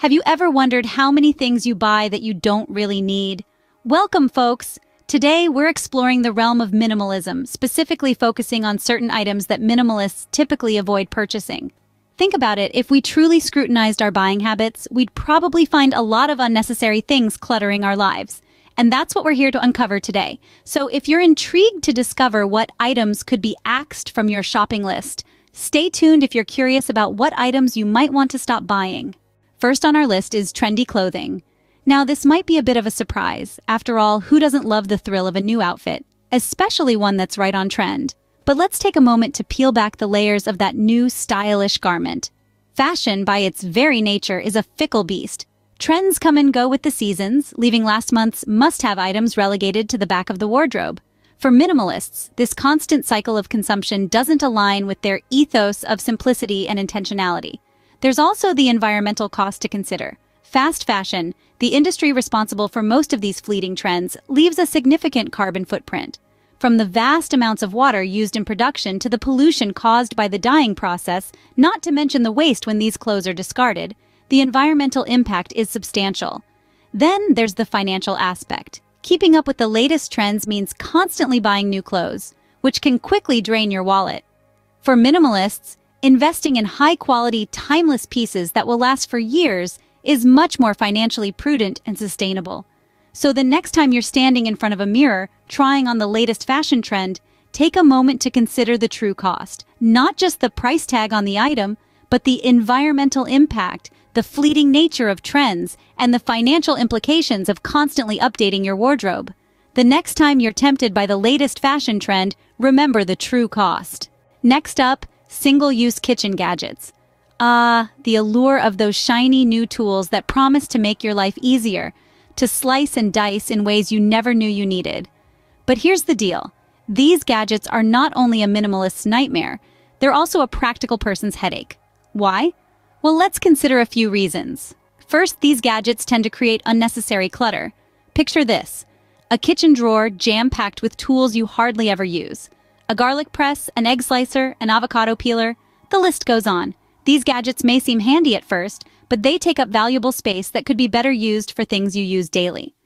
Have you ever wondered how many things you buy that you don't really need? Welcome, folks! Today, we're exploring the realm of minimalism, specifically focusing on certain items that minimalists typically avoid purchasing. Think about it, if we truly scrutinized our buying habits, we'd probably find a lot of unnecessary things cluttering our lives. And that's what we're here to uncover today. So if you're intrigued to discover what items could be axed from your shopping list, stay tuned if you're curious about what items you might want to stop buying. First on our list is trendy clothing. Now, this might be a bit of a surprise. After all, who doesn't love the thrill of a new outfit, especially one that's right on trend? But let's take a moment to peel back the layers of that new stylish garment. Fashion, by its very nature, is a fickle beast. Trends come and go with the seasons, leaving last month's must-have items relegated to the back of the wardrobe. For minimalists, this constant cycle of consumption doesn't align with their ethos of simplicity and intentionality. There's also the environmental cost to consider. Fast fashion, the industry responsible for most of these fleeting trends, leaves a significant carbon footprint. From the vast amounts of water used in production to the pollution caused by the dyeing process, not to mention the waste when these clothes are discarded, the environmental impact is substantial. Then there's the financial aspect. Keeping up with the latest trends means constantly buying new clothes, which can quickly drain your wallet. For minimalists, investing in high-quality, timeless pieces that will last for years is much more financially prudent and sustainable. So the next time you're standing in front of a mirror, trying on the latest fashion trend, take a moment to consider the true cost. Not just the price tag on the item, but the environmental impact, the fleeting nature of trends, and the financial implications of constantly updating your wardrobe. The next time you're tempted by the latest fashion trend, remember the true cost. Next up, single-use kitchen gadgets. The allure of those shiny new tools that promise to make your life easier, to slice and dice in ways you never knew you needed. But here's the deal. These gadgets are not only a minimalist's nightmare, they're also a practical person's headache. Why? Well, let's consider a few reasons. First, these gadgets tend to create unnecessary clutter. Picture this: a kitchen drawer jam-packed with tools you hardly ever use. A garlic press, an egg slicer, an avocado peeler, the list goes on. These gadgets may seem handy at first, but they take up valuable space that could be better used for things you use daily.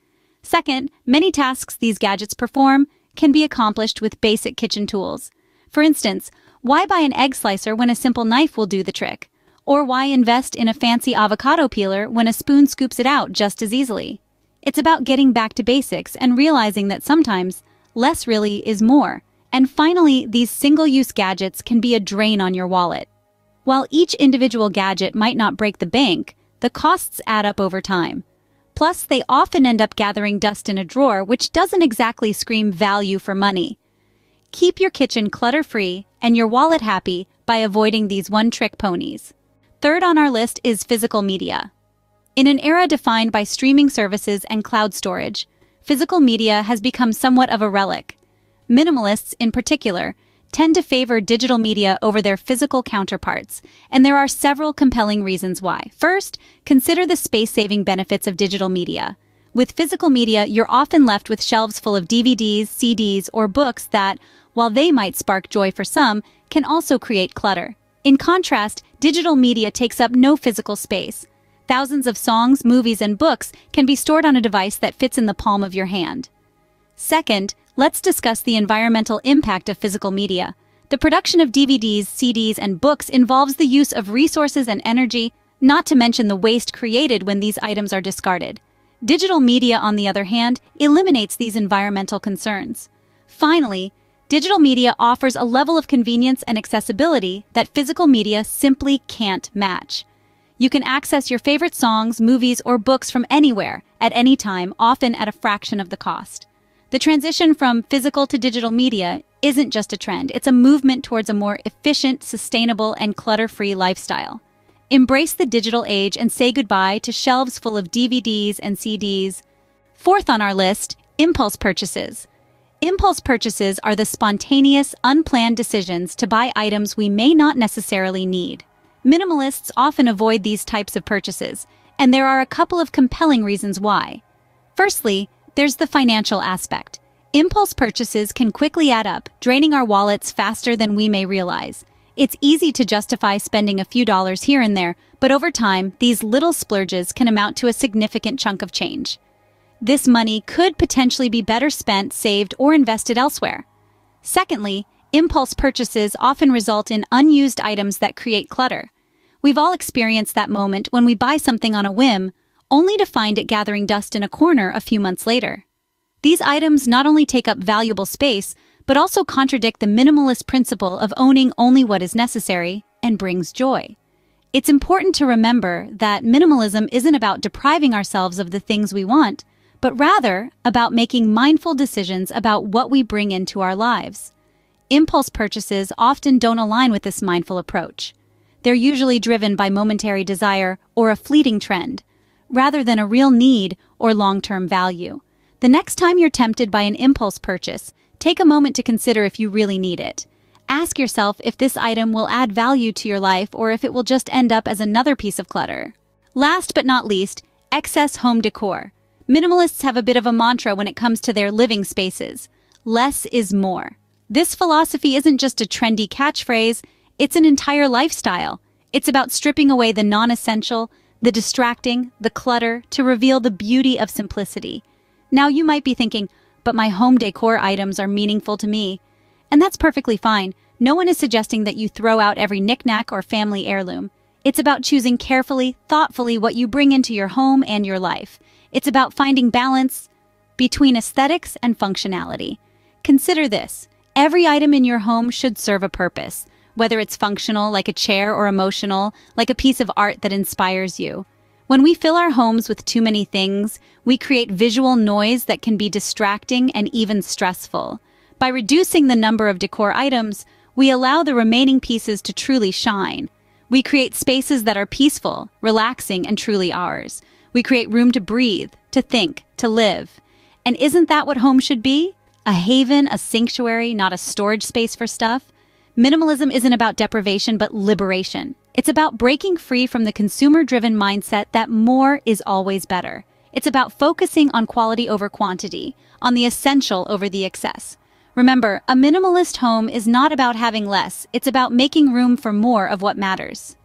Second, many tasks these gadgets perform can be accomplished with basic kitchen tools. For instance, why buy an egg slicer when a simple knife will do the trick? Or why invest in a fancy avocado peeler when a spoon scoops it out just as easily? It's about getting back to basics and realizing that sometimes less really is more. And finally, these single-use gadgets can be a drain on your wallet. While each individual gadget might not break the bank, the costs add up over time. Plus, they often end up gathering dust in a drawer, which doesn't exactly scream value for money. Keep your kitchen clutter-free and your wallet happy by avoiding these one-trick ponies. Third on our list is physical media. In an era defined by streaming services and cloud storage, physical media has become somewhat of a relic. Minimalists, in particular, tend to favor digital media over their physical counterparts, and there are several compelling reasons why. First, consider the space-saving benefits of digital media. With physical media, you're often left with shelves full of DVDs, CDs, or books that, while they might spark joy for some, can also create clutter. In contrast, digital media takes up no physical space. Thousands of songs, movies, and books can be stored on a device that fits in the palm of your hand. Second, let's discuss the environmental impact of physical media. The production of DVDs, CDs, and books involves the use of resources and energy, not to mention the waste created when these items are discarded. Digital media, on the other hand, eliminates these environmental concerns. Finally, digital media offers a level of convenience and accessibility that physical media simply can't match. You can access your favorite songs, movies, or books from anywhere, at any time, often at a fraction of the cost. The transition from physical to digital media isn't just a trend, it's a movement towards a more efficient, sustainable, and clutter-free lifestyle. Embrace the digital age and say goodbye to shelves full of DVDs and CDs. Fourth on our list, impulse purchases. Impulse purchases are the spontaneous, unplanned decisions to buy items we may not necessarily need. Minimalists often avoid these types of purchases, and there are a couple of compelling reasons why. Firstly, there's the financial aspect. Impulse purchases can quickly add up, draining our wallets faster than we may realize. It's easy to justify spending a few dollars here and there, but over time, these little splurges can amount to a significant chunk of change. This money could potentially be better spent, saved, or invested elsewhere. Secondly, impulse purchases often result in unused items that create clutter. We've all experienced that moment when we buy something on a whim, only to find it gathering dust in a corner a few months later. These items not only take up valuable space, but also contradict the minimalist principle of owning only what is necessary and brings joy. It's important to remember that minimalism isn't about depriving ourselves of the things we want, but rather about making mindful decisions about what we bring into our lives. Impulse purchases often don't align with this mindful approach. They're usually driven by momentary desire or a fleeting trend, rather than a real need or long-term value. The next time you're tempted by an impulse purchase, take a moment to consider if you really need it. Ask yourself if this item will add value to your life or if it will just end up as another piece of clutter. Last but not least, excess home decor. Minimalists have a bit of a mantra when it comes to their living spaces. Less is more. This philosophy isn't just a trendy catchphrase, it's an entire lifestyle. It's about stripping away the non-essential, the distracting, the clutter, to reveal the beauty of simplicity. Now you might be thinking, but my home decor items are meaningful to me. And that's perfectly fine. No one is suggesting that you throw out every knickknack or family heirloom. It's about choosing carefully, thoughtfully what you bring into your home and your life. It's about finding balance between aesthetics and functionality. Consider this. Every item in your home should serve a purpose, whether it's functional, like a chair, or emotional, like a piece of art that inspires you. When we fill our homes with too many things, we create visual noise that can be distracting and even stressful. By reducing the number of decor items, we allow the remaining pieces to truly shine. We create spaces that are peaceful, relaxing, and truly ours. We create room to breathe, to think, to live. And isn't that what home should be? A haven, a sanctuary, not a storage space for stuff? Minimalism isn't about deprivation, but liberation. It's about breaking free from the consumer-driven mindset that more is always better. It's about focusing on quality over quantity, on the essential over the excess. Remember, a minimalist home is not about having less, it's about making room for more of what matters.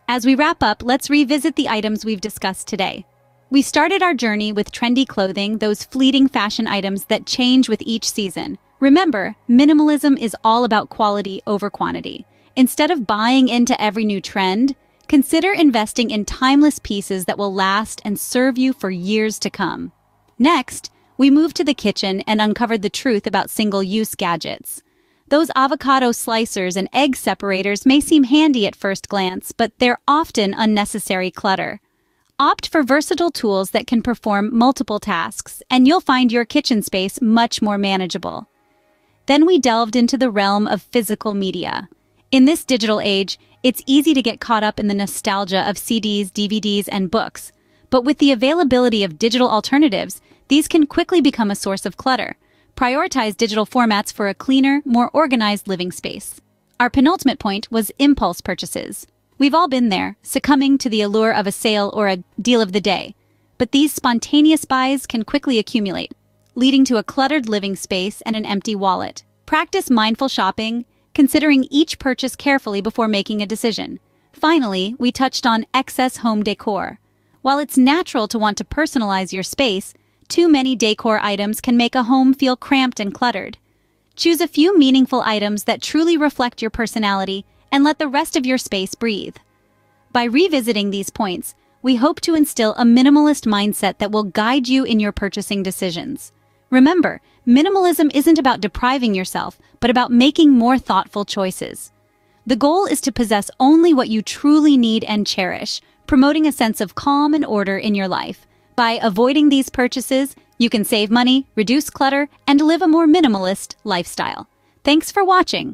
As we wrap up, let's revisit the items we've discussed today. We started our journey with trendy clothing, those fleeting fashion items that change with each season. Remember, minimalism is all about quality over quantity. Instead of buying into every new trend, consider investing in timeless pieces that will last and serve you for years to come. Next, we moved to the kitchen and uncovered the truth about single-use gadgets. Those avocado slicers and egg separators may seem handy at first glance, but they're often unnecessary clutter. Opt for versatile tools that can perform multiple tasks, and you'll find your kitchen space much more manageable. Then we delved into the realm of physical media. In this digital age, it's easy to get caught up in the nostalgia of CDs, DVDs, and books. But with the availability of digital alternatives, these can quickly become a source of clutter. Prioritize digital formats for a cleaner, more organized living space. Our penultimate point was impulse purchases. We've all been there, succumbing to the allure of a sale or a deal of the day. But these spontaneous buys can quickly accumulate, leading to a cluttered living space and an empty wallet. Practice mindful shopping, considering each purchase carefully before making a decision. Finally, we touched on excess home decor. While it's natural to want to personalize your space, too many decor items can make a home feel cramped and cluttered. Choose a few meaningful items that truly reflect your personality and let the rest of your space breathe. By revisiting these points, we hope to instill a minimalist mindset that will guide you in your purchasing decisions. Remember, minimalism isn't about depriving yourself, but about making more thoughtful choices. The goal is to possess only what you truly need and cherish, promoting a sense of calm and order in your life. By avoiding these purchases, you can save money, reduce clutter, and live a more minimalist lifestyle. Thanks for watching.